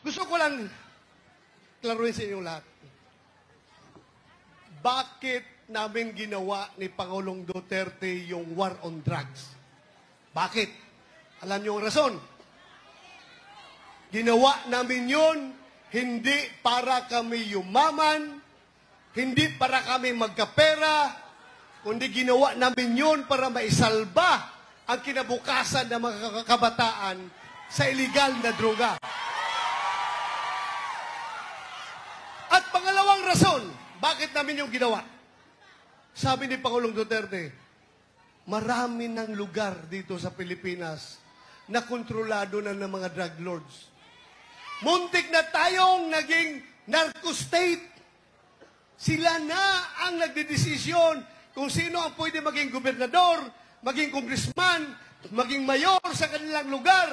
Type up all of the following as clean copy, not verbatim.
Gusto ko lang klaruhin sa inyo lahat. Bakit namin ginawa ni Pangulong Duterte yung war on drugs? Bakit? Alam niyo ang rason? Ginawa namin yun hindi para kami yumaman, hindi para kami magkapera, kundi ginawa namin yun para maisalba ang kinabukasan ng mga kabataan sa iligal na droga. At pangalawang rason, bakit namin yung ginawa? Sabi ni Pangulong Duterte, marami ng lugar dito sa Pilipinas na kontrolado na ng mga drug lords. Muntik na tayong naging narco-state. Sila na ang nagdedesisyon kung sino ang pwede maging gobernador, maging congressman, maging mayor sa kanilang lugar.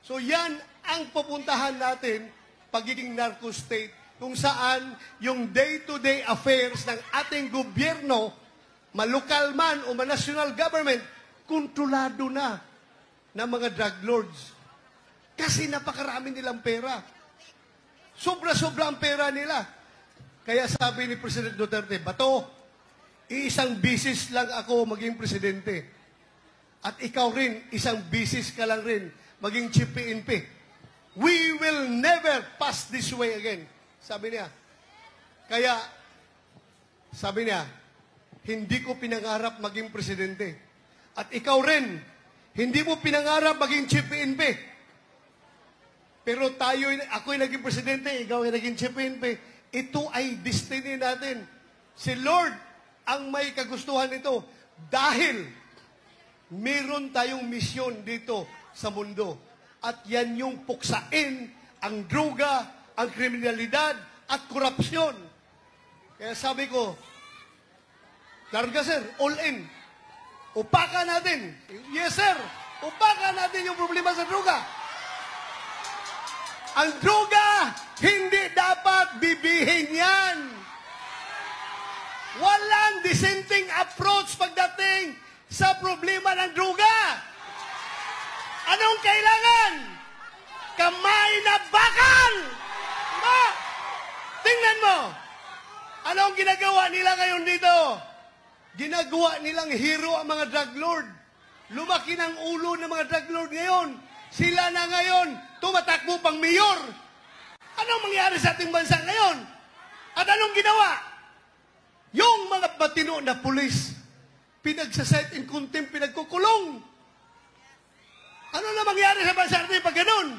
So yan ang pupuntahan natin, pagiging narco-state, kung saan yung day-to-day affairs ng ating gobyerno, malokal man o national government, kontrolado na ng mga drug lords. Kasi napakarami nilang pera. Sobra-sobra ang pera nila. Kaya sabi ni President Duterte, Bato, iisang bisis lang ako maging presidente. At ikaw rin, isang bisis ka lang rin maging chief PNP. We will never pass this way again. Sabi niya. Kaya, sabi niya, hindi ko pinangarap maging presidente. At ikaw rin, hindi mo pinangarap maging chief PNP. Pero ako'y naging presidente, ikaw ay naging chief PNP. Ito ay destiny natin. Si Lord ang may kagustuhan nito. Dahil meron tayong misyon dito sa mundo. At yan yung puksain ang droga, ang kriminalidad, at korupsyon. Kaya sabi ko, Larga sir, all in. Upakan natin. Yes sir, upakan natin yung problema sa droga. Ang droga, hindi dapat bibihin yan. Walang dissenting approach pagdating sa problema ng droga. Anong kailangan? Kamay na bakal! Tingnan mo. Anong ginagawa nila ngayon dito? Ginagawa nilang hero ang mga drug lord. Lumaki ng ulo ng mga drug lord ngayon. Sila na ngayon, tumatakbo pang mayor. Anong mangyari sa ating bansa ngayon? At anong ginawa? Yung mga batino na pulis, pinagsaset in contempt, pinagkukulong. Ano na mangyari sa bansa natin pag ganun?